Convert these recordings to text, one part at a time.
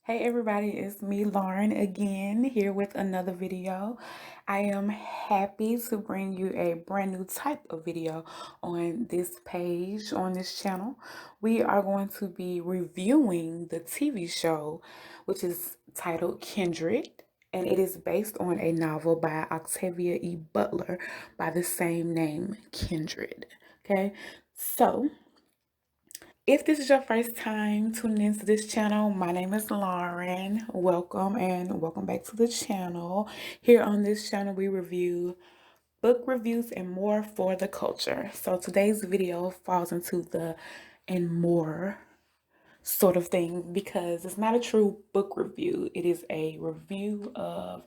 Hey everybody, it's me, Lauren, again here with another video. I am happy to bring you a brand new type of video on this page, on this channel. We are going to be reviewing the TV show, which is titled Kindred, and it is based on a novel by Octavia E. Butler by the same name, Kindred. Okay, so if this is your first time tuning into this channel, my name is Lauren. Welcome and welcome back to the channel. Here on this channel, we review book reviews and more for the culture. So today's video falls into the and more sort of thing because it's not a true book review. It is a review of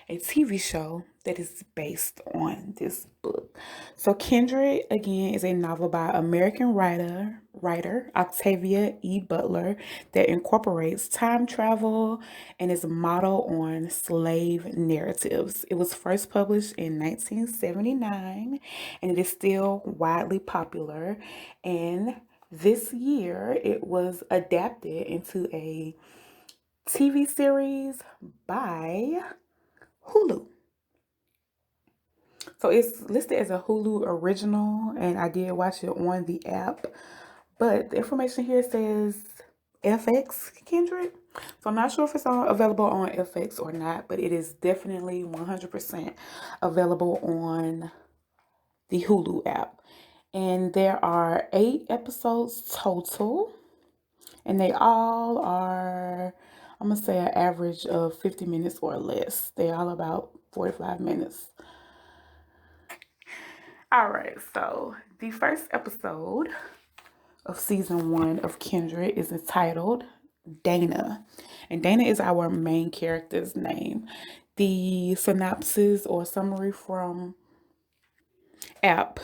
a TV show that is based on this book. So Kindred, again, is a novel by American writer Octavia E. Butler that incorporates time travel and is modeled on slave narratives. It was first published in 1979 and it is still widely popular, and this year it was adapted into a TV series by HULU. So it's listed as a HULU original, and I did watch it on the app. But the information here says FX Kindred. So I'm not sure if it's available on FX or not, but it is definitely 100% available on the HULU app. And there are 8 episodes total, and they all are, I'm gonna say, an average of 50 minutes or less. They're all about 45 minutes. All right, so the first episode of season 1 of Kindred is entitled Dana, and Dana is our main character's name. The synopsis or summary from app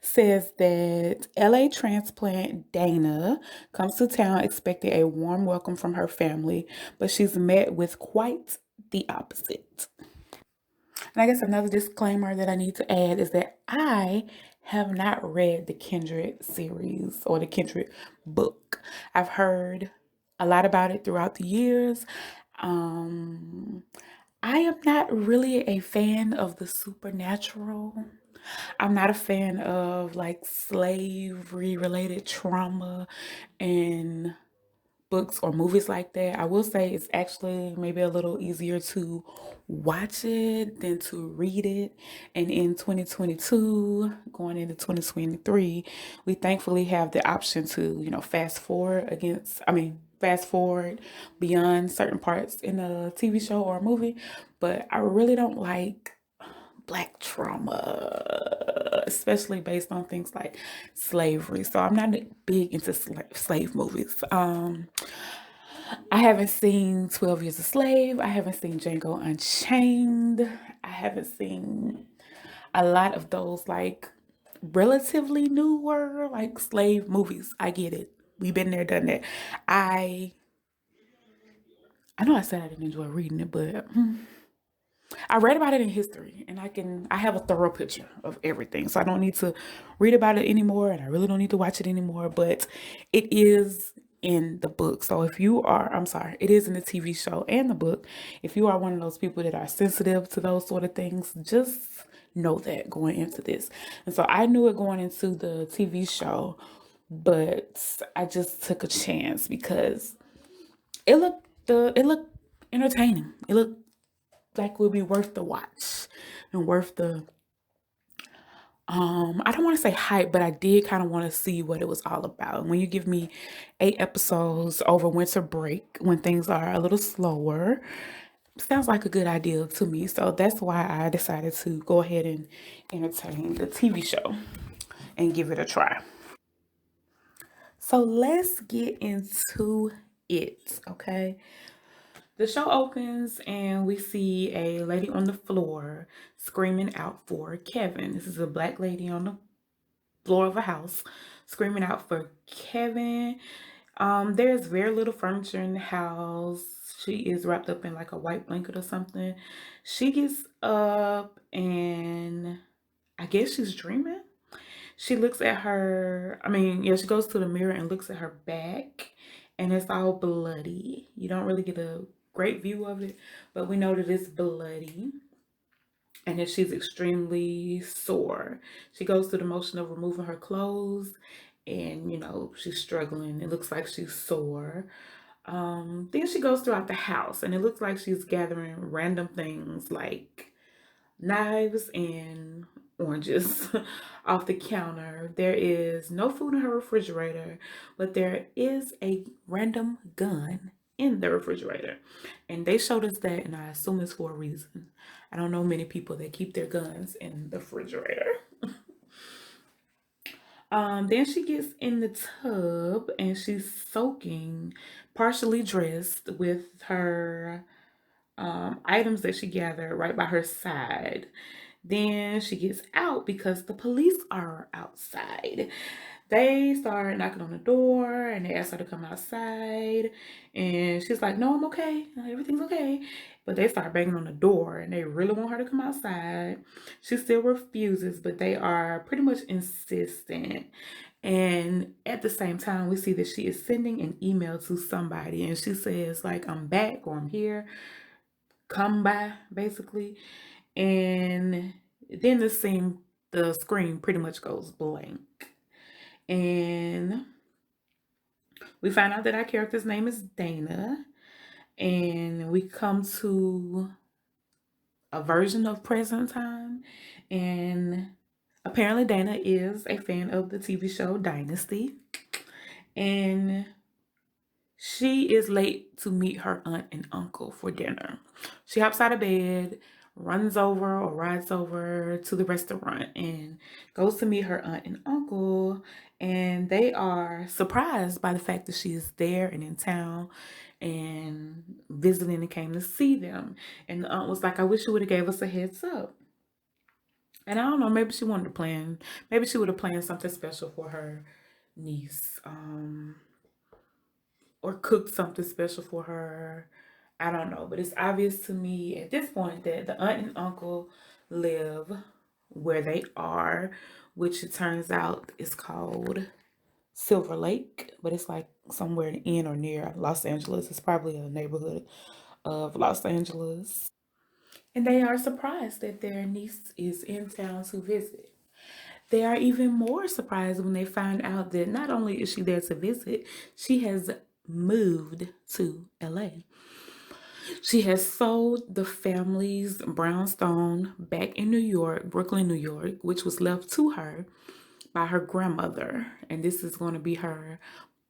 says that LA transplant Dana comes to town expecting a warm welcome from her family, but she's met with quite the opposite. And I guess another disclaimer that I need to add is that I have not read the Kindred series or the Kindred book. I've heard a lot about it throughout the years. Um, I am not really a fan of the supernatural. I'm not a fan of like slavery related trauma and books or movies like that. I will say it's actually maybe a little easier to watch it than to read it. And in 2022, going into 2023, we thankfully have the option to, fast forward beyond certain parts in a TV show or a movie. But I really don't like Black trauma, especially based on things like slavery. So I'm not big into slave movies. I haven't seen 12 Years a Slave. I haven't seen Django Unchained. I haven't seen a lot of those like relatively newer like slave movies. I get it. We've been there, done that. I I know I said I didn't enjoy reading it, but I read about it in history, and I have a thorough picture of everything. So I don't need to read about it anymore, and I really don't need to watch it anymore, but it is in the book. So if you are, I'm sorry, it is in the TV show and the book. If you are one of those people that are sensitive to those sort of things, just know that going into this. And so I knew it going into the TV show, but I just took a chance because it looked entertaining. It looked like would be worth the watch and worth the I don't want to say hype, but I did kind of want to see what it was all about. When you give me 8 episodes over winter break when things are a little slower, sounds like a good idea to me. So that's why I decided to go ahead and entertain the TV show and give it a try. So let's get into it, okay? The show opens and we see a lady on the floor screaming out for Kevin. This is a black lady on the floor of a house screaming out for Kevin. There's very little furniture in the house. She is wrapped up in like a white blanket or something. She gets up and I guess she's dreaming. she looks at her, yeah, she goes to the mirror and looks at her back, and it's all bloody. You don't really get a great view of it, but we know that it's bloody and that she's extremely sore. She goes through the motion of removing her clothes, and she's struggling. It looks like she's sore. Then she goes throughout the house, and it looks like she's gathering random things like knives and oranges off the counter. There is no food in her refrigerator, but there is a random gun in the refrigerator. And they showed us that, and I assume it's for a reason. I don't know many people that keep their guns in the refrigerator. Then she gets in the tub and she's soaking, partially dressed, with her items that she gathered right by her side. Then she gets out because the police are outside. They start knocking on the door and they ask her to come outside. And she's like, no, I'm okay. Everything's okay. But they start banging on the door and they really want her to come outside. She still refuses, but they are pretty much insistent. And at the same time, we see that she is sending an email to somebody and she says, like, I'm back or I'm here. Come by, basically. And then the screen pretty much goes blank. And we find out that our character's name is Dana. And we come to a version of present time. And apparently Dana is a fan of the TV show Dynasty. And she is late to meet her aunt and uncle for dinner. She hops out of bed, runs over or rides over to the restaurant and goes to meet her aunt and uncle. And they are surprised by the fact that she is there and in town and visiting and came to see them. And the aunt was like, I wish you would have gave us a heads up. And I don't know, maybe she wanted to plan, maybe she would have planned something special for her niece. Or cooked something special for her. I don't know, but it's obvious to me at this point that the aunt and uncle live where they are, which it turns out is called Silver Lake, but it's like somewhere in or near Los Angeles. It's probably a neighborhood of Los Angeles. And they are surprised that their niece is in town to visit. They are even more surprised when they find out that not only is she there to visit, she has moved to LA. She has sold the family's brownstone back in New York, Brooklyn, New York, which was left to her by her grandmother. And this is going to be her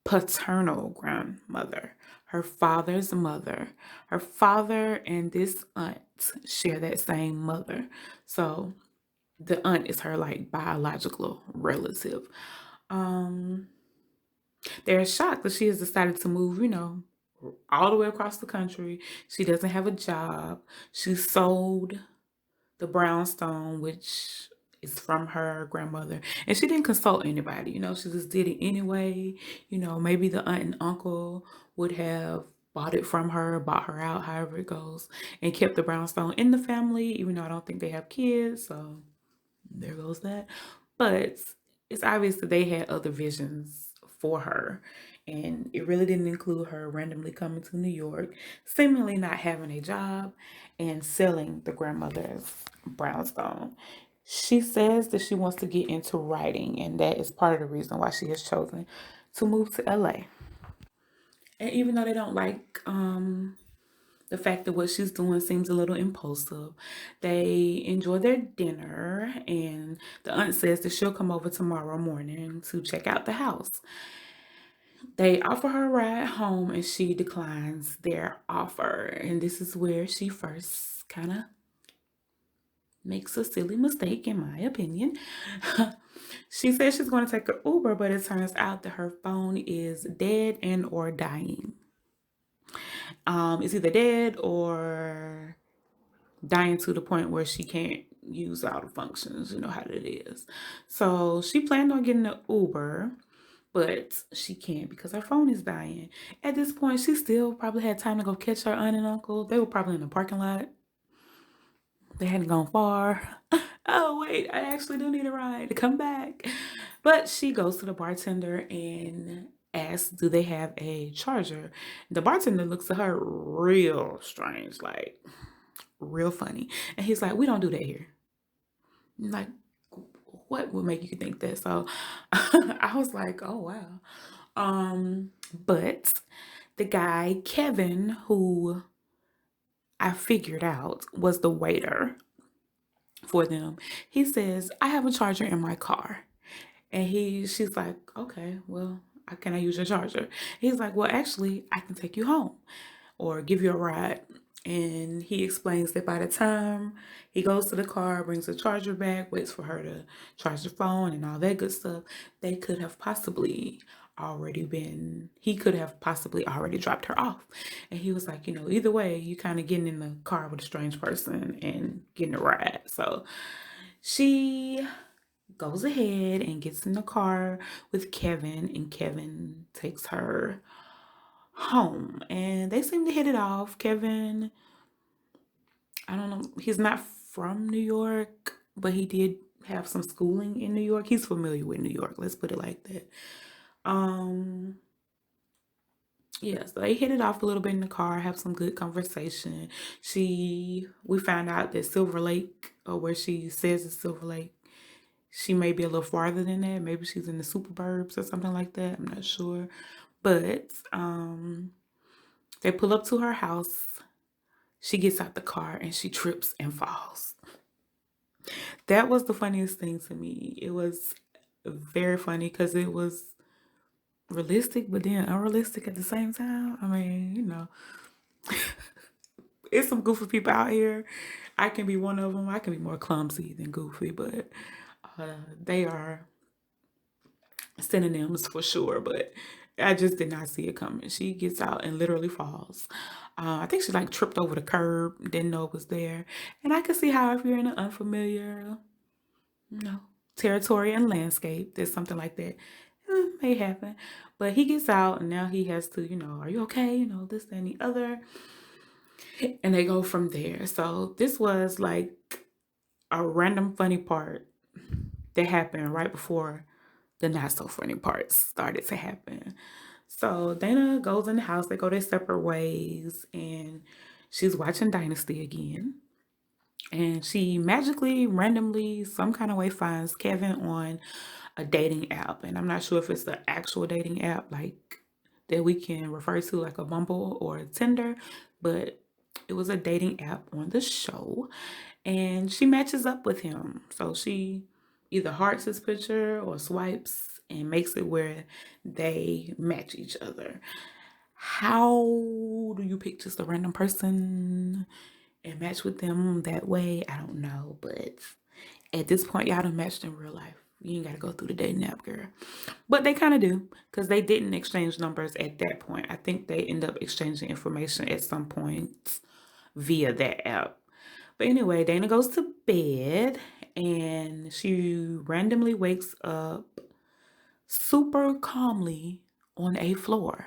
paternal grandmother, her father's mother. Her father and this aunt share that same mother. So the aunt is her like biological relative. Um, they're shocked that she has decided to move, all the way across the country. She doesn't have a job. She sold the brownstone, which is from her grandmother, and she didn't consult anybody. She just did it anyway. Maybe the aunt and uncle would have bought it from her, bought her out, however it goes, and kept the brownstone in the family, even though I don't think they have kids. So there goes that. But it's obvious that they had other visions for her. And it really didn't include her randomly coming to New York, seemingly not having a job, and selling the grandmother's brownstone. She says that she wants to get into writing, and that is part of the reason why she has chosen to move to LA. And even though they don't like the fact that what she's doing seems a little impulsive, they enjoy their dinner, and the aunt says that she'll come over tomorrow morning to check out the house. They offer her a ride home and she declines their offer. And this is where she first kind of makes a silly mistake, in my opinion. She says she's going to take an Uber, but it turns out that her phone is dead and or dying. It's either dead or dying to the point where she can't use all the functions. You know how it is. So she planned on getting an Uber, but she can't because her phone is dying. At this point, she still probably had time to go catch her aunt and uncle. They were probably in the parking lot. They hadn't gone far. Oh, wait, I actually do need a ride to come back. But she goes to the bartender and asks, do they have a charger? The bartender looks at her real strange, like real funny. And he's like, we don't do that here. I'm like, what would make you think that? So I was like, oh wow. But the guy, Kevin, who I figured out was the waiter for them, he says, I have a charger in my car. And she's like, okay, well, can I use your charger? He's like, well, actually, I can take you home or give you a ride. And he explains that by the time he goes to the car, brings the charger back, waits for her to charge the phone and all that good stuff, he could have possibly already dropped her off. And he was like, either way, you kind of getting in the car with a strange person and getting a ride. So she goes ahead and gets in the car with Kevin, and Kevin takes her home. And they seem to hit it off. Kevin, I don't know, he's not from New York, but he did have some schooling in New York. He's familiar with New York, let's put it like that. Yeah, so they hit it off a little bit in the car, have some good conversation. We found out that Silver Lake, or where she says it's Silver Lake, she may be a little farther than that. Maybe she's in the suburbs or something like that. I'm not sure. But they pull up to her house. She gets out the car and she trips and falls. That was the funniest thing to me. It was very funny because it was realistic, but then unrealistic at the same time. I mean, it's some goofy people out here. I can be one of them. I can be more clumsy than goofy, but they are synonyms for sure. But I just did not see it coming. She gets out and literally falls. I think she like tripped over the curb, didn't know it was there. And I can see how if you're in an unfamiliar, territory and landscape, there's something like that. May happen. But he gets out and now he has to, are you okay? This, that, and the other. And they go from there. So this was like a random funny part that happened right before the not so funny parts started to happen. So Dana goes in the house, they go their separate ways, and she's watching Dynasty again. And she magically, randomly, some kind of way finds Kevin on a dating app. And I'm not sure if it's the actual dating app like that we can refer to like a Bumble or a Tinder, but it was a dating app on the show. And she matches up with him. So she either hearts his picture or swipes and makes it where they match each other. How do you pick just a random person and match with them that way? I don't know, but at this point, y'all done matched in real life. You ain't got to go through the dating app, girl. But they kind of do, because they didn't exchange numbers at that point. I think they end up exchanging information at some point via that app. But anyway, Dana goes to bed and she randomly wakes up super calmly on a floor.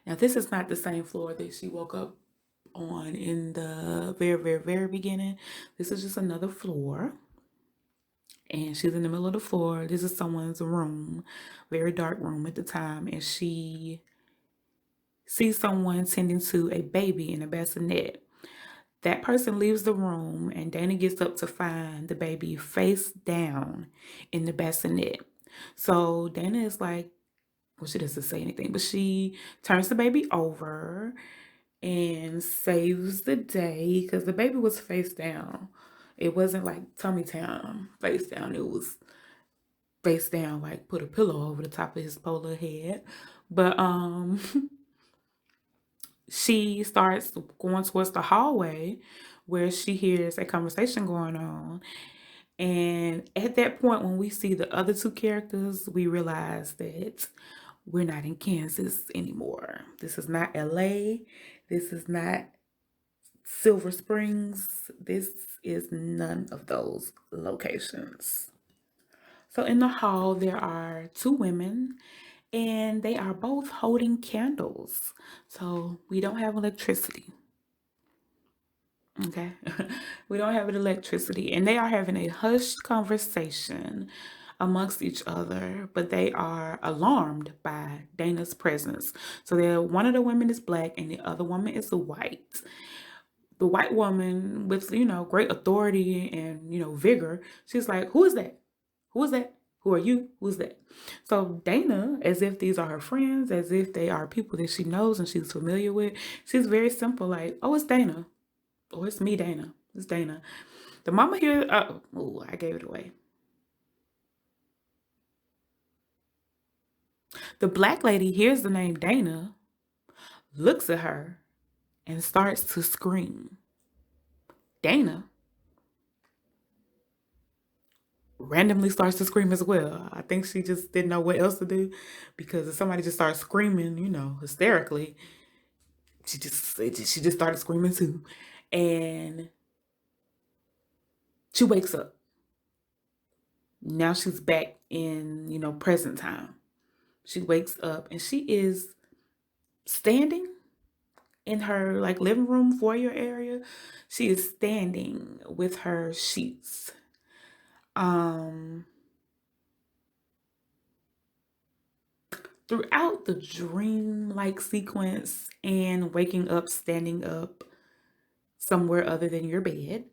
Now, this is not the same floor that she woke up on in the very, very, very beginning. This is just another floor. And she's in the middle of the floor. This is someone's room, very dark room at the time. And she sees someone tending to a baby in a bassinet. That person leaves the room and Dana gets up to find the baby face down in the bassinet. So Dana is like, well, she doesn't say anything, but she turns the baby over and saves the day because the baby was face down. It wasn't like tummy time face down. It was face down, like put a pillow over the top of his polar head. But she starts going towards the hallway where she hears a conversation going on. And at that point, when we see the other two characters, we realize that we're not in Kansas anymore. This is not LA. This is not Silver Springs. This is none of those locations. So in the hall, there are two women and they are both holding candles. So we don't have electricity. Okay. We don't have electricity. And they are having a hushed conversation amongst each other, but they are alarmed by Dana's presence. So one of the women is black and the other woman is white. The white woman with, great authority and, vigor, she's like, who is that? Who is that? Who are you? Who's that? So Dana, as if these are her friends, as if they are people that she knows and she's familiar with, she's very simple, like, oh, it's Dana. Oh, it's me, Dana. It's Dana. The mama here, oh, I gave it away. The black lady hears the name Dana, looks at her, and starts to scream. Dana randomly starts to scream as well. I think she just didn't know what else to do, because if somebody just starts screaming, hysterically, she just started screaming too. And she wakes up. Now she's back in, present time. She wakes up and she is standing in her like living room foyer area. She is standing with her sheets. Throughout the dream-like sequence and waking up, standing up somewhere other than your bed,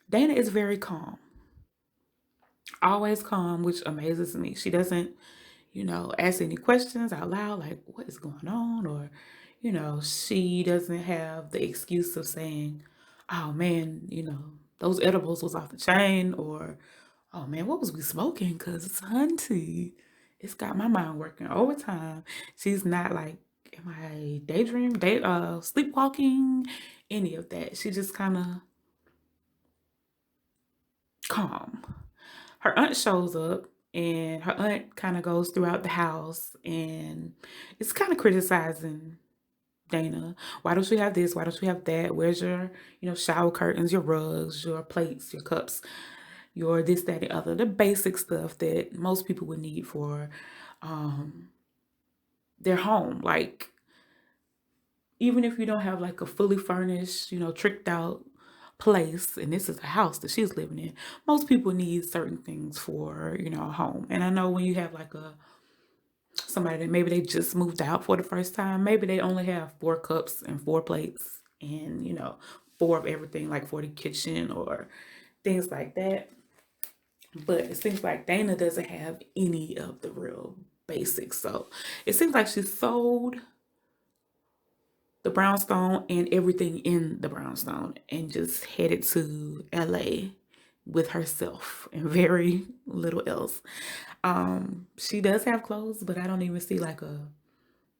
Dana is very calm. Always calm, which amazes me. She doesn't, ask any questions out loud, like, what is going on? Or, she doesn't have the excuse of saying, oh man, those edibles was off the chain, or, oh man, what was we smoking? Because, hunty, it's got my mind working overtime. She's not like, am I sleepwalking, any of that. She just kind of calm. Her aunt shows up, and her aunt kind of goes throughout the house and it's kind of criticizing Dana. Why don't you have this? Why don't you have that? Where's your, shower curtains, your rugs, your plates, your cups, your this, that, and the other, the basic stuff that most people would need for their home. Like, even if you don't have like a fully furnished, tricked out place, and this is a house that she's living in, most people need certain things for, a home. And I know when you have like somebody that maybe they just moved out for the first time, maybe they only have 4 cups and 4 plates and, 4 of everything, like for the kitchen or things like that. But it seems like Dana doesn't have any of the real basics. So it seems like she sold the brownstone and everything in the brownstone and just headed to LA with herself and very little else. She does have clothes, but I don't even see like a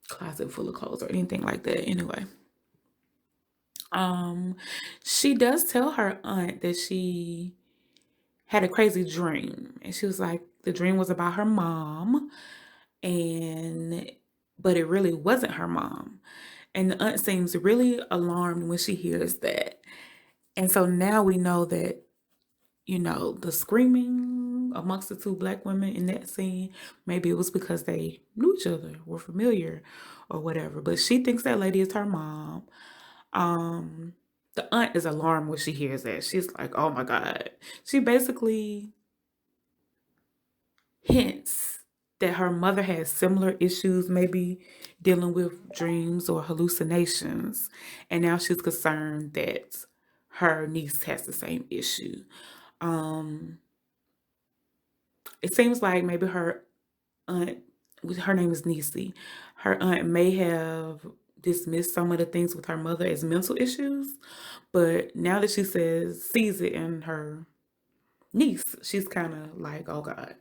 closet full of clothes or anything like that anyway. She does tell her aunt that she had a crazy dream, and she was like, the dream was about her mom, and but it really wasn't her mom. And the aunt seems really alarmed when she hears that. And so now we know that, the screaming amongst the 2 black women in that scene, maybe it was because they knew each other, were familiar, or whatever. But she thinks that lady is her mom. The aunt is alarmed when she hears that. She's like, oh my God. She basically hints that her mother has similar issues, maybe dealing with dreams or hallucinations. And now she's concerned that her niece has the same issue. It seems like maybe her aunt, her name is Nisi, her aunt may have dismissed some of the things with her mother as mental issues, but now that she sees it in her niece, she's kind of like, oh God,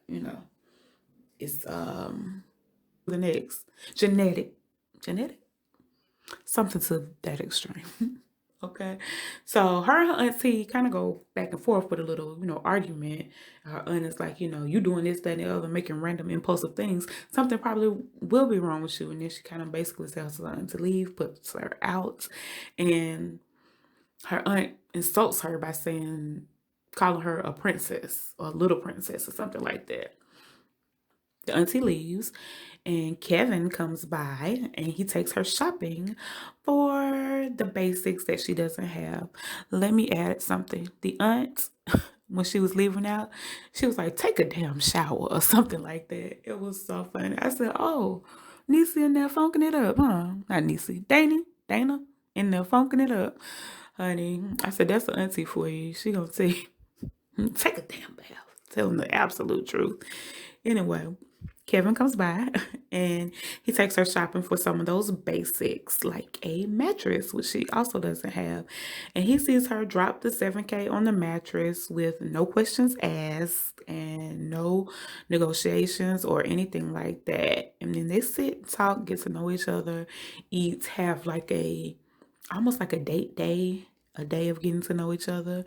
it's the next genetic, something to that extreme. Okay, so her and her auntie kind of go back and forth with a little, argument. Her aunt is like, you doing this, that, and the other, making random impulsive things. Something probably will be wrong with you. And then she kind of basically tells her aunt to leave, puts her out, and her aunt insults her by calling her a princess or a little princess or something like that. The auntie leaves, and Kevin comes by and he takes her shopping for the basics that she doesn't have. Let me add something. The aunt when she was leaving out. She was like, take a damn shower or something like that. It was so funny. I said, oh, Niecy in there funking it up, huh? Not Niecy, Dana in there funking it up. Honey, I said, that's an auntie for you. She gonna say, take a damn bath. Tell him the absolute truth. Anyway, Kevin comes by and he takes her shopping for some of those basics, like a mattress, which she also doesn't have. And he sees her drop the 7K on the mattress with no questions asked and no negotiations or anything like that. And then they sit, talk, get to know each other, eat, have like almost like a date day, a day of getting to know each other.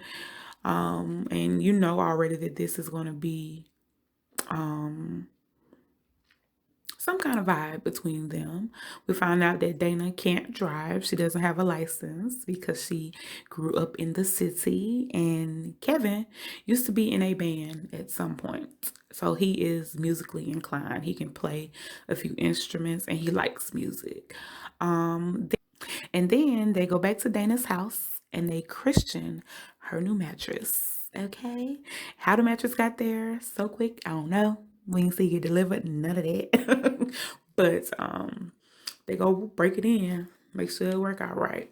And you know already that this is going to be some kind of vibe between them. We found out that Dana can't drive. She doesn't have a license because she grew up in the city. And Kevin used to be in a band at some point. So he is musically inclined. He can play a few instruments and he likes music. And then they go back to Dana's house and they Christian her new mattress. Okay. How the mattress got there so quick, I don't know. We didn't see it delivered, none of that. But they go break it in, make sure it work out right.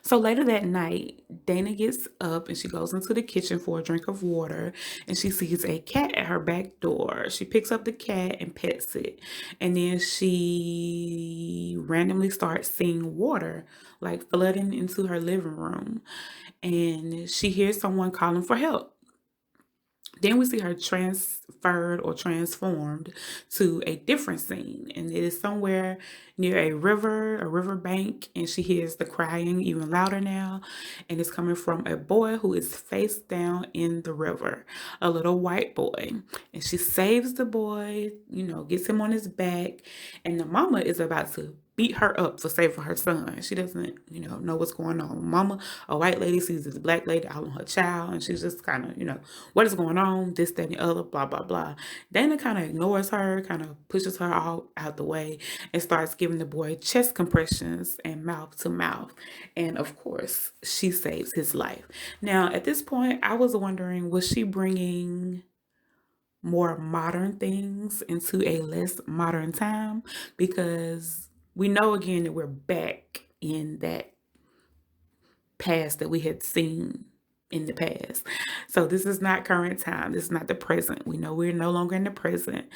So later that night, Dana gets up and she goes into the kitchen for a drink of water and she sees a cat at her back door. She picks up the cat and pets it. And then she randomly starts seeing water like flooding into her living room. And she hears someone calling for help. Then we see her transferred or transformed to a different scene, and it is somewhere near a river bank, and she hears the crying even louder now, and it's coming from a boy who is face down in the river, a little white boy. And she saves the boy, gets him on his back, and the mama is about to beat her up for saving her son. She doesn't, know what's going on. Mama, a white lady, sees this black lady out on her child, and she's just kind of, what is going on? This, that, and the other, blah, blah, blah. Dana kind of ignores her, kind of pushes her out the way, and starts giving the boy chest compressions and mouth to mouth. And of course, she saves his life. Now, at this point, I was wondering, was she bringing more modern things into a less modern time? Because we know again that we're back in that past that we had seen in the past. So this is not current time. This is not the present. We know we're no longer in the present.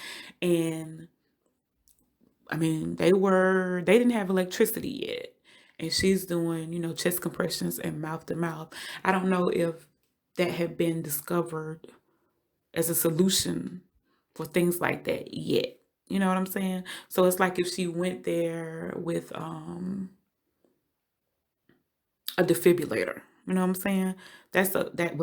And I mean, they didn't have electricity yet. And she's doing, chest compressions and mouth to mouth. I don't know if that had been discovered as a solution for things like that yet. You know what I'm saying? So it's like if she went there with a defibrillator. You know what I'm saying? That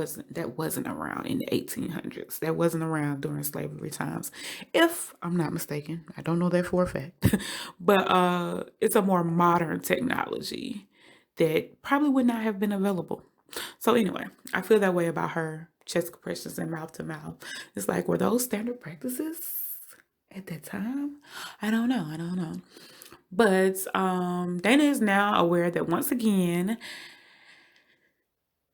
wasn't around in the 1800s. That wasn't around during slavery times, if I'm not mistaken. I don't know that for a fact, but it's a more modern technology that probably would not have been available. So anyway, I feel that way about her chest compressions and mouth to mouth. It's like, were those standard practices at that time? I don't know. But Dana is now aware that once again,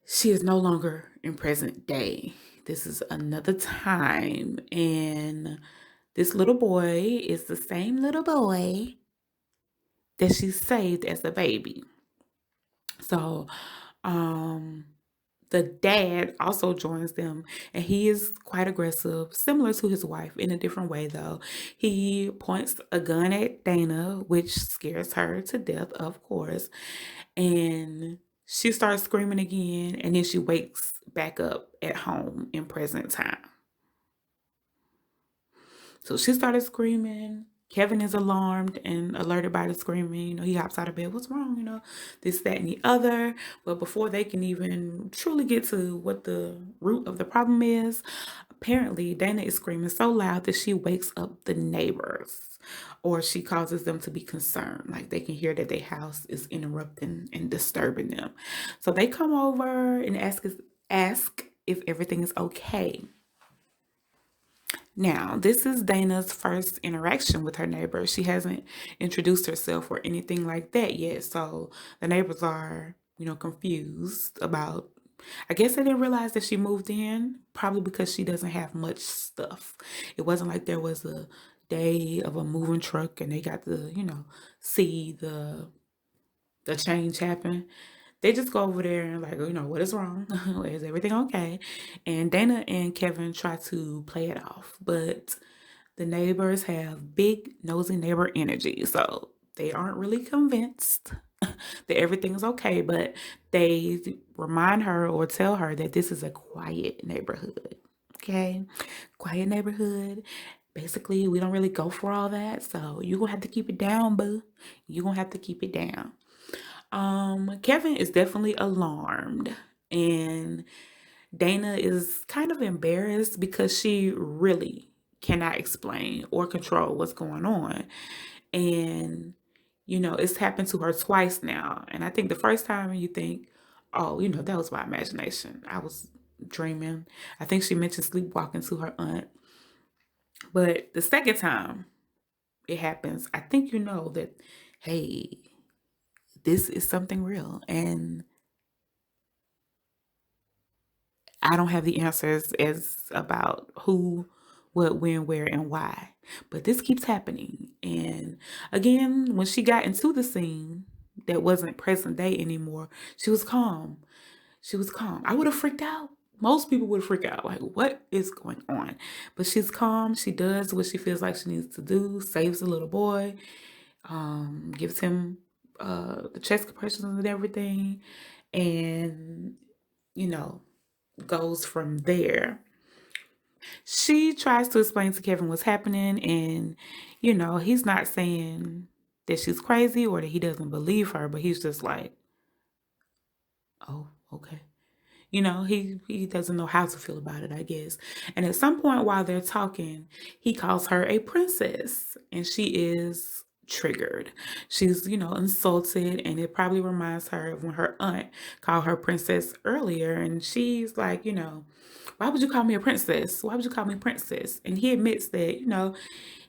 she is no longer in present day. This is another time. And this little boy is the same little boy that she saved as a baby. So, the dad also joins them, and he is quite aggressive, similar to his wife in a different way, though. He points a gun at Dana, which scares her to death, of course, and she starts screaming again, and then she wakes back up at home in present time. So she started screaming. Kevin is alarmed and alerted by the screaming. He hops out of bed. What's wrong? This, that, and the other. But before they can even truly get to what the root of the problem is, apparently Dana is screaming so loud that she wakes up the neighbors, or she causes them to be concerned. Like they can hear that their house is interrupting and disturbing them. So they come over and ask if everything is okay. Now, this is Dana's first interaction with her neighbor. She hasn't introduced herself or anything like that yet. So the neighbors are, confused about I guess they didn't realize that she moved in, probably because she doesn't have much stuff. It wasn't like there was a day of a moving truck and they got to, see the change happen. They just go over there and like, what is wrong? Is everything okay? And Dana and Kevin try to play it off, but the neighbors have big nosy neighbor energy, so they aren't really convinced that everything's okay, but they remind her or tell her that this is a quiet neighborhood. Okay? Quiet neighborhood. Basically, we don't really go for all that, so you're gonna have to keep it down, boo. You're gonna have to keep it down. Kevin is definitely alarmed, and Dana is kind of embarrassed because she really cannot explain or control what's going on. And, it's happened to her twice now. And I think the first time you think, oh, that was my imagination. I was dreaming. I think she mentioned sleepwalking to her aunt. But the second time it happens, I think you know that, hey, this is something real. And I don't have the answers as about who, what, when, where, and why. But this keeps happening. And again, when she got into the scene that wasn't present day anymore, she was calm. She was calm. I would have freaked out. Most people would freak out. Like, what is going on? But she's calm. She does what she feels like she needs to do. Saves the little boy. Gives him the chest compressions and everything. And, goes from there. She tries to explain to Kevin what's happening, and he's not saying that she's crazy or that he doesn't believe her, but he's just like, oh, okay. He doesn't know how to feel about it, I guess. And at some point while they're talking, he calls her a princess, and she is triggered. She's, insulted, and it probably reminds her of when her aunt called her princess earlier, and she's like, why would you call me a princess? Why would you call me princess? And he admits that,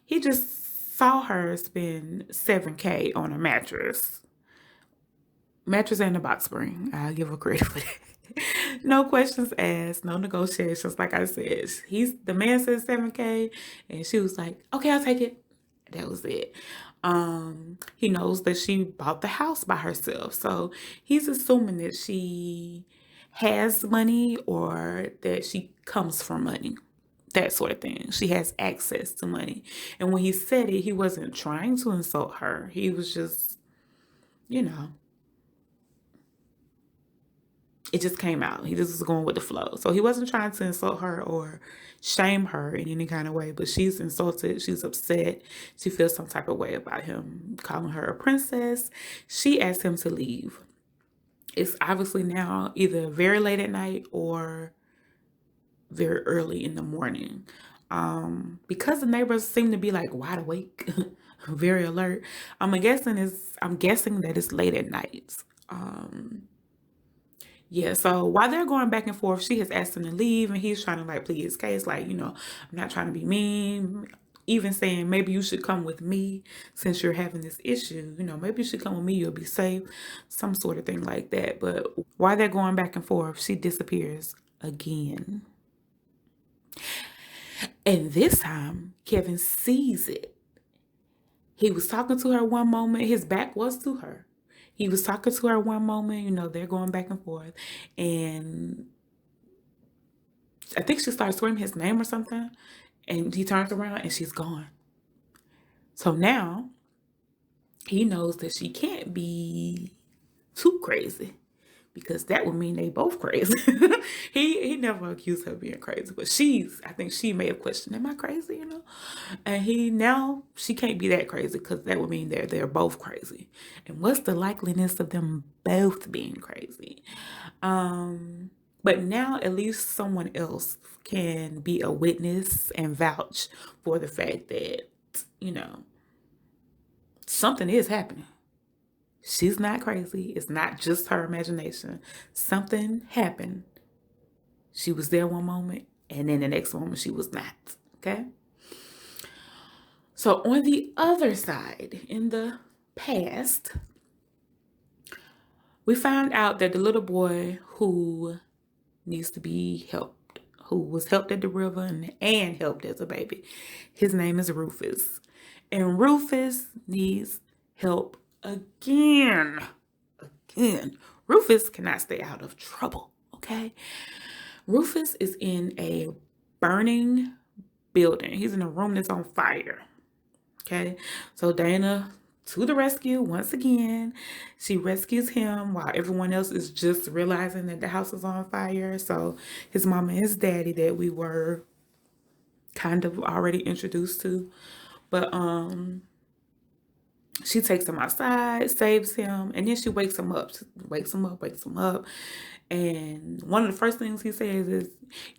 he just saw her spend $7K on a mattress. Mattress and a box spring. I'll give her credit for that. No questions asked, no negotiations. Like I said, the man said $7K, and she was like, "Okay, I'll take it." That was it. He knows that she bought the house by herself, so he's assuming that she has money or that she comes from money, that sort of thing. She has access to money, and when he said it, he wasn't trying to insult her. He was just, you know, it just came out. He just was going with the flow. So he wasn't trying to insult her or shame her in any kind of way, but she's insulted. She's upset. She feels some type of way about him calling her a princess. She asked him to leave. It's obviously now either very late at night or very early in the morning. Because the neighbors seem to be like wide awake, very alert. I'm guessing that it's late at night. Yeah, so while they're going back and forth, she has asked him to leave, and he's trying to like plead his case, like, I'm not trying to be mean. Even saying maybe you should come with me since you're having this issue. Maybe you should come with me, you'll be safe, some sort of thing like that. But while they're going back and forth, she disappears again. And this time, Kevin sees it. He was talking to her one moment, his back was to her. He was talking to her one moment, they're going back and forth. And I think she started screaming his name or something. And he turns around and she's gone. So now he knows that she can't be too crazy, because that would mean they both crazy. he never accused her of being crazy, but I think she may have questioned, am I crazy, And she can't be that crazy, because that would mean they're both crazy. And what's the likeliness of them both being crazy? But now at least someone else can be a witness and vouch for the fact that, something is happening. She's not crazy. It's not just her imagination. Something happened. She was there one moment, and then the next moment she was not. Okay? So on the other side, in the past, we found out that the little boy who needs to be helped, who was helped at the river and helped as a baby. His name is Rufus. And Rufus needs help again. Again. Rufus cannot stay out of trouble, okay? Rufus is in a burning building. He's in a room that's on fire. Okay, so Dana to the rescue once again. She rescues him while everyone else is just realizing that the house is on fire. So his mama and his daddy that we were kind of already introduced to. But she takes him outside, saves him, and then she wakes him up. Wakes him up. And one of the first things he says is,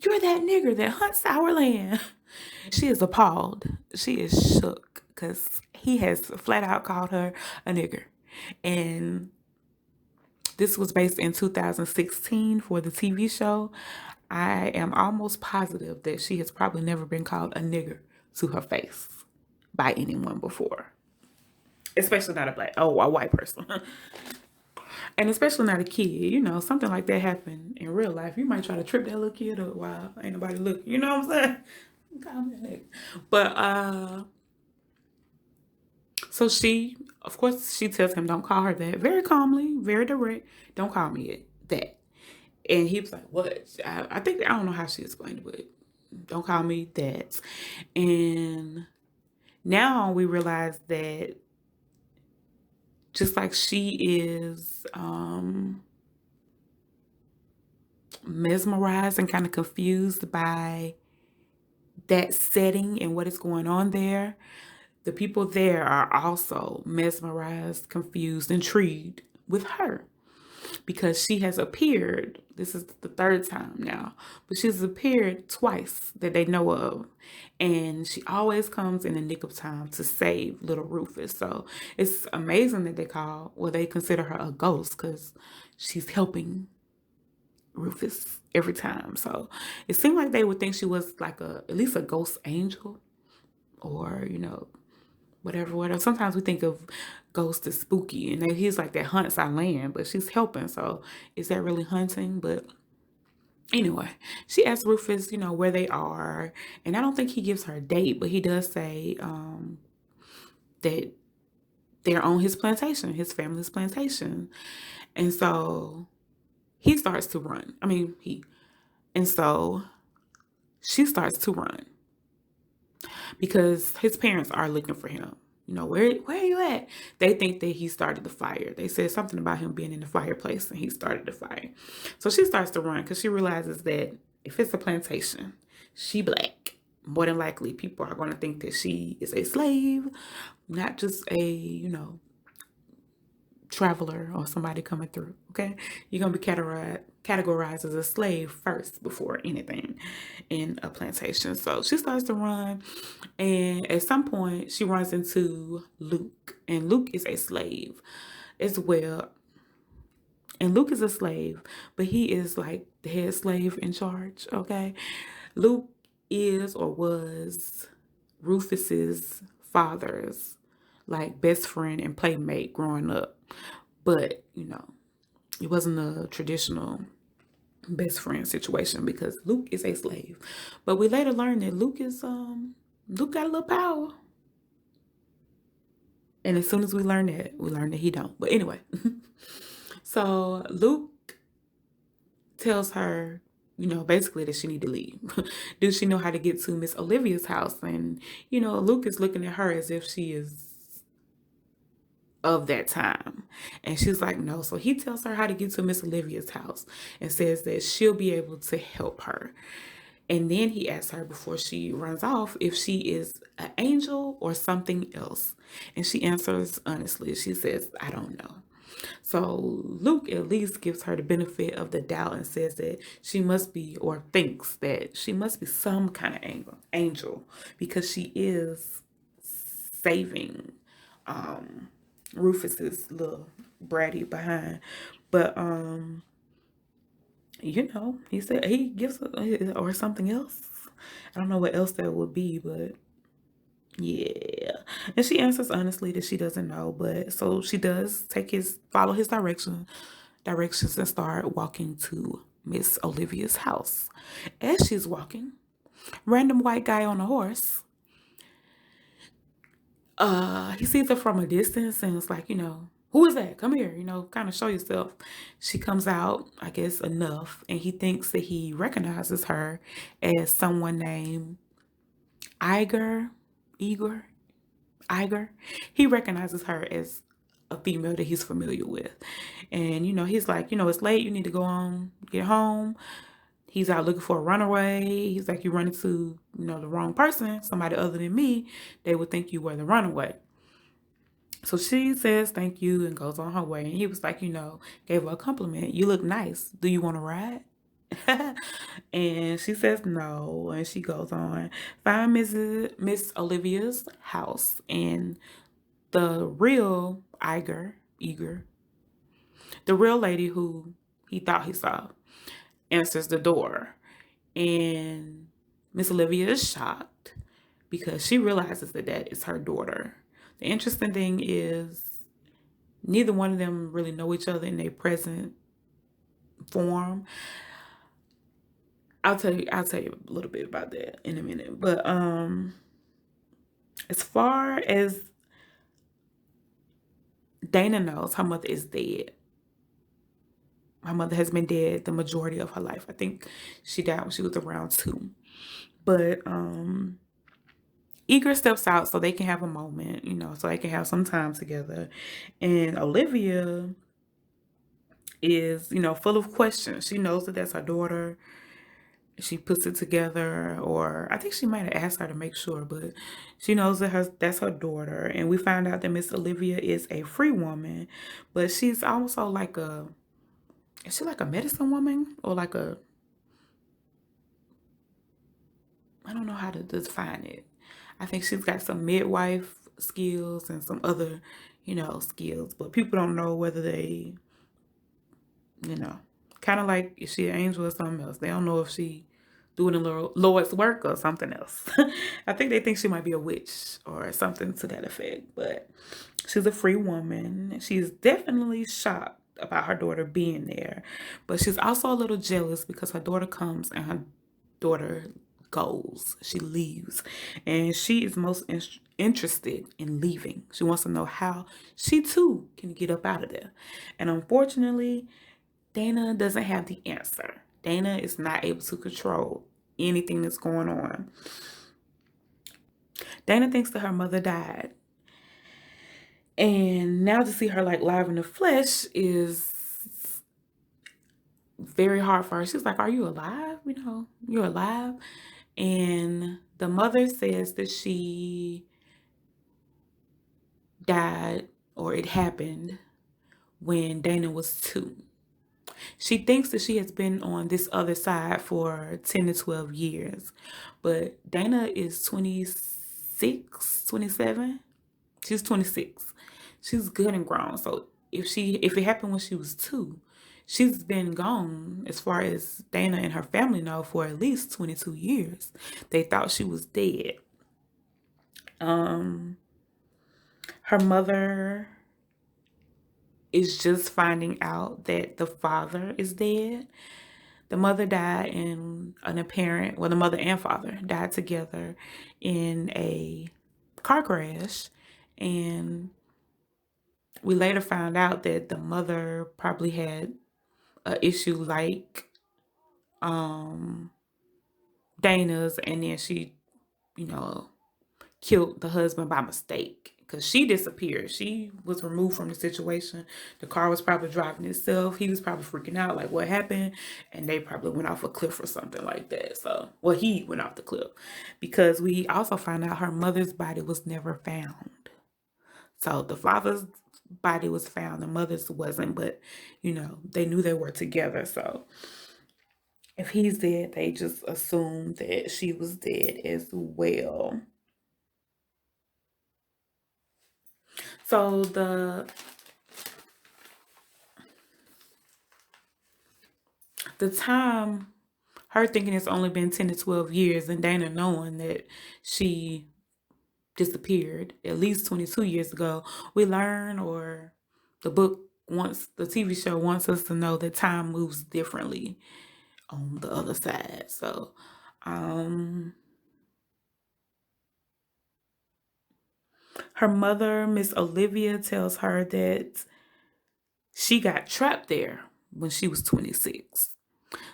"You're that nigger that hunts our land." She is appalled. She is shook because he has flat out called her a nigger. And this was based in 2016 for the TV show. I am almost positive that she has probably never been called a nigger to her face by anyone before. Especially not a white person. And especially not a kid. You know, something like that happened in real life. You might try to trip that little kid up while ain't nobody looking. You know what I'm saying? Call me a nigga. But so she, of course, she tells him don't call her that. Very calmly, very direct. Don't call me it that. And he was like, what? I think, I don't know how she explained it, but don't call me that. And now we realize that just like she is mesmerized and kind of confused by that setting and what is going on there, the people there are also mesmerized, confused, intrigued with her because she has appeared. This is the third time now, but she's appeared twice that they know of. And she always comes in the nick of time to save little Rufus. So it's amazing that they consider her a ghost because she's helping Rufus every time. So it seemed like they would think she was like at least a ghost angel or, whatever. Sometimes we think of ghosts as spooky and he's like that hunts our land, but she's helping. So is that really hunting? But anyway, she asks Rufus, where they are. And I don't think he gives her a date, but he does say that they're on his plantation, his family's plantation. And so he starts to run. And so she starts to run because his parents are looking for him. Where are you at? They think that he started the fire. They said something about him being in the fireplace and he started the fire. So she starts to run because she realizes that if it's a plantation, she black. More than likely, people are going to think that she is a slave, not just a, traveler or somebody coming through, okay? You're going to be categorized as a slave first before anything in a plantation. So she starts to run, and at some point she runs into Luke, and Luke is a slave as well. And Luke is a slave, but he is like the head slave in charge, okay? Luke is or was Rufus's father's like best friend and playmate growing up. But, it wasn't a traditional best friend situation because Luke is a slave. But we later learned that Luke got a little power. And as soon as we learned that he don't. But anyway, so Luke tells her, basically that she need to leave. Does she know how to get to Miss Olivia's house? And, Luke is looking at her as if she is of that time. And she's like, no. So he tells her how to get to Miss Olivia's house and says that she'll be able to help her. And then he asks her before she runs off if she is an angel or something else. And she answers honestly. She says, I don't know. So Luke at least gives her the benefit of the doubt and says that she must be, or thinks that she must be some kind of angel because she is saving Rufus's little bratty behind. But he said he gives her, or something else. I don't know what else that would be, but yeah. And she answers honestly that she doesn't know, but so she does follow his directions and start walking to Miss Olivia's house. As she's walking, random white guy on a horse, he sees her from a distance and it's like, who is that? Come here, kind of show yourself. She comes out, I guess, enough, and he thinks that he recognizes her as someone named Iger, Igor, Iger. He recognizes her as a female that he's familiar with. And, he's like, it's late. You need to go on, get home. He's out looking for a runaway. He's like, you run into, the wrong person, somebody other than me, they would think you were the runaway. So she says thank you and goes on her way. And he was like, gave her a compliment. You look nice. Do you want to ride? And she says no. And she goes on. Find Miss Olivia's house. And the real Eager, the real lady who he thought he saw, answers the door. And Miss Olivia is shocked because she realizes that is her daughter. The interesting thing is neither one of them really know each other in their present form. I'll tell you a little bit about that in a minute. But as far as Dana knows, her mother is dead. My mother has been dead the majority of her life. I think she died when she was around 2. But Eager steps out so they can have a moment, so they can have some time together. And Olivia is, full of questions. She knows that that's her daughter. She puts it together, or I think she might have asked her to make sure, but she knows that that's her daughter. And we find out that Miss Olivia is a free woman, but she's also like is she like a medicine woman or like I don't know how to define it. I think she's got some midwife skills and some other, skills, but people don't know whether they, kind of like is she an angel or something else. They don't know if she doing the Lord's work or something else. I think they think she might be a witch or something to that effect, but she's a free woman. She's definitely shocked about her daughter being there, but she's also a little jealous because her daughter comes and her daughter goes. She leaves, and she is most interested in leaving. She wants to know how she too can get up out of there. And unfortunately, Dana doesn't have the answer. Dana is not able to control anything that's going on. Dana thinks that her mother died. And now to see her like live in the flesh is very hard for her. She's like, are you alive? You're alive. And the mother says that she died, or it happened, when Dana was 2. She thinks that she has been on this other side for 10 to 12 years. But Dana is 26, 27. She's 26. She's good and grown. So if it happened when she was 2, she's been gone, as far as Dana and her family know, for at least 22 years. They thought she was dead. Her mother is just finding out that the father is dead. The mother died in the mother and father died together in a car crash. And we later found out that the mother probably had an issue like Dana's, and then she, killed the husband by mistake because she disappeared. She was removed from the situation. The car was probably driving itself. He was probably freaking out, like, what happened? And they probably went off a cliff or something like that. So, well, he went off the cliff, because we also found out her mother's body was never found. So the father's body was found, the mother's wasn't, but they knew they were together. So if he's dead, they just assumed that she was dead as well. So the time, her thinking it's only been 10 to 12 years, and Dana knowing that she disappeared at least 22 years ago, we learn, or the TV show wants us to know that time moves differently. on the other side. So, her mother, Miss Olivia, tells her that she got trapped there when she was 26.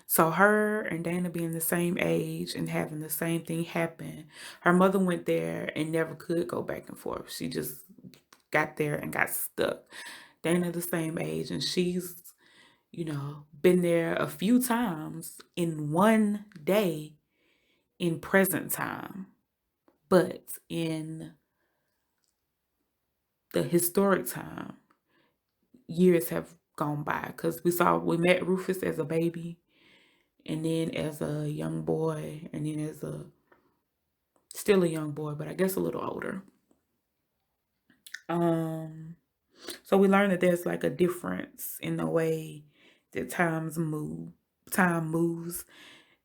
So her and Dana being the same age and having the same thing happen, her mother went there and never could go back and forth. She just got there and got stuck. Dana the same age, and she's, been there a few times in one day in present time. But in the historic time, years have gone by because we met Rufus as a baby, and then as a young boy, and then as a still a young boy, but I guess a little older. So we learned that there's like a difference in the way that time moves,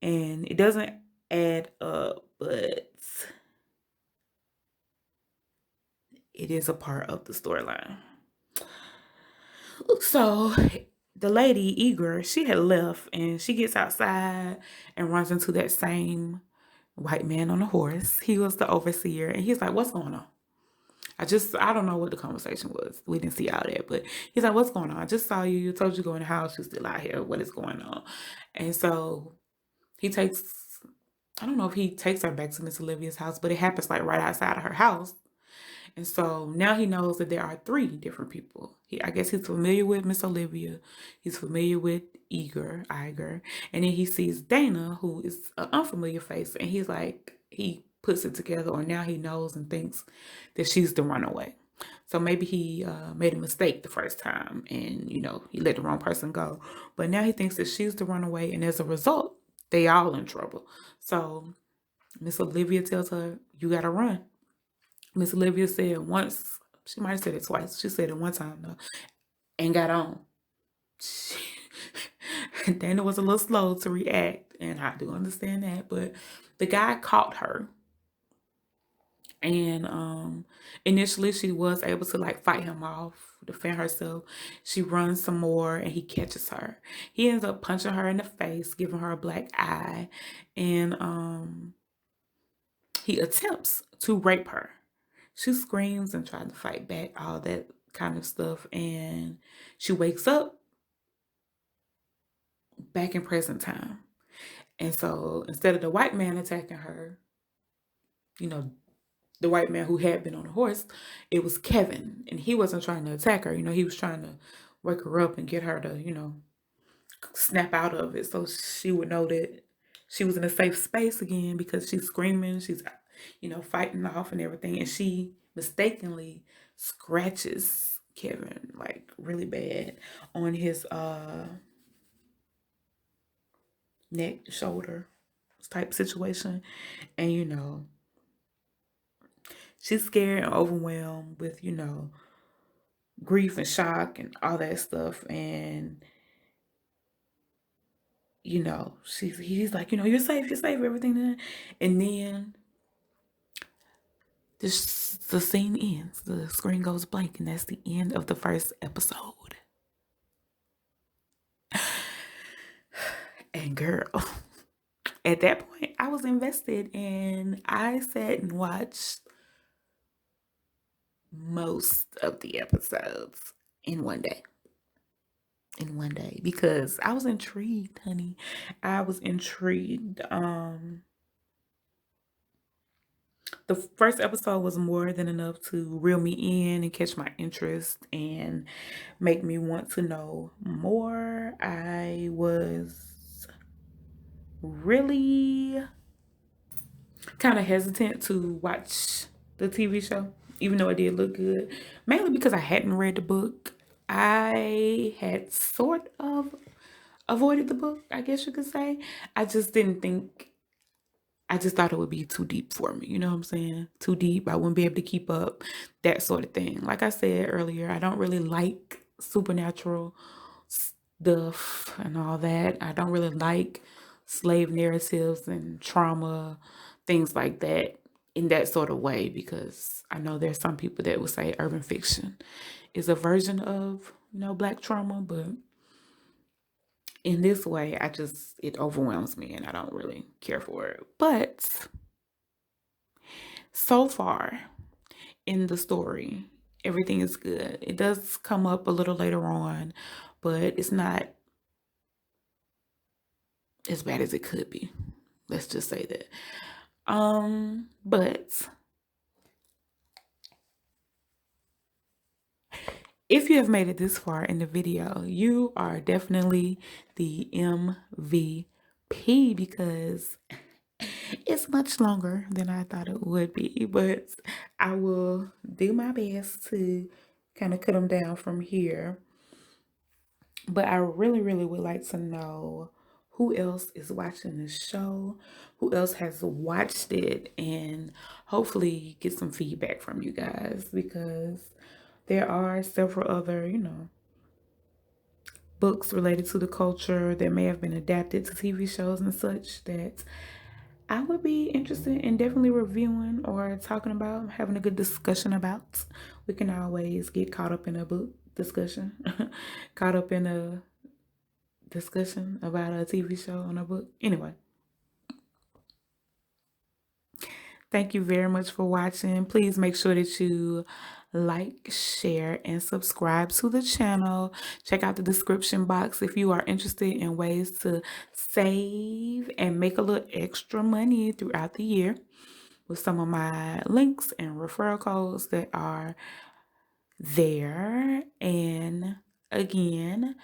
and it doesn't add up, but it is a part of the storyline. So the lady, Eager, she had left, and she gets outside and runs into that same white man on a horse. He was the overseer, and he's like, "What's going on?" I don't know what the conversation was. We didn't see all that, but he's like, "What's going on? I just saw you. You told you to go in the house. You're still out here. What is going on?" And so he takes, I don't know if he takes her back to Miss Olivia's house, but it happens like right outside of her house. And so now he knows that there are three different people. I guess he's familiar with Miss Olivia. He's familiar with Iger. And then he sees Dana, who is an unfamiliar face. And he's like, he puts it together, or now he knows and thinks that she's the runaway. So maybe he made a mistake the first time and, he let the wrong person go. But now he thinks that she's the runaway. And as a result, they all in trouble. So Miss Olivia tells her, "You got to run." Miss Olivia said once, she might have said it twice. She said it one time though, and got on. Dana was a little slow to react, and I do understand that, but the guy caught her. And initially she was able to like fight him off, defend herself. She runs some more and he catches her. He ends up punching her in the face, giving her a black eye, and he attempts to rape her. She screams and tries to fight back, all that kind of stuff. And she wakes up back in present time. And so instead of the white man attacking her, the white man who had been on the horse, it was Kevin. And he wasn't trying to attack her. He was trying to wake her up and get her to, snap out of it so she would know that she was in a safe space again, because she's screaming, she's, fighting off and everything. And she mistakenly scratches Kevin like really bad on his neck, shoulder type situation. And she's scared and overwhelmed with, grief and shock and all that stuff. And he's like, you're safe, everything. And then the scene ends. The screen goes blank, and that's the end of the first episode. And girl, at that point, I was invested, and I sat and watched most of the episodes in one day. Because I was intrigued, honey. I was intrigued. The first episode was more than enough to reel me in and catch my interest and make me want to know more. I was really kind of hesitant to watch the TV show, even though it did look good, mainly because I hadn't read the book. I had sort of avoided the book, I guess you could say. I just didn't think, I just thought it would be too deep for me. You know what I'm saying? Too deep. I wouldn't be able to keep up, that sort of thing. Like I said earlier, I don't really like supernatural stuff and all that. I don't really like slave narratives and trauma, things like that, in that sort of way, because I know there's some people that would say urban fiction is a version of, Black trauma, but in this way, it overwhelms me and I don't really care for it. But so far in the story, everything is good. It does come up a little later on, but it's not as bad as it could be. Let's just say that. But if you have made it this far in the video, you are definitely the MVP because it's much longer than I thought it would be, but I will do my best to kind of cut them down from here. But I really, really would like to know who else is watching this show, who else has watched it, and hopefully get some feedback from you guys because there are several other, books related to the culture that may have been adapted to TV shows and such that I would be interested in definitely reviewing or talking about, having a good discussion about. We can always get caught up in a book discussion, caught up in a discussion about a TV show on a book. Anyway, thank you very much for watching. Please make sure that you like, share, and subscribe to the channel. Check out the description box if you are interested in ways to save and make a little extra money throughout the year with some of my links and referral codes that are there. And again,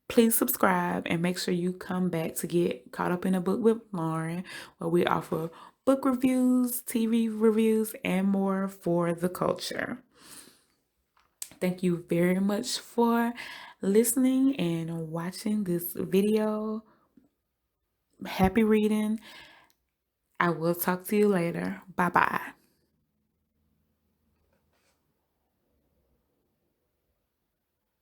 please subscribe and make sure you come back to get caught up in a book with Lauren, where we offer book reviews, TV reviews, and more for the culture. Thank you very much for listening and watching this video. Happy reading. I will talk to you later. Bye-bye.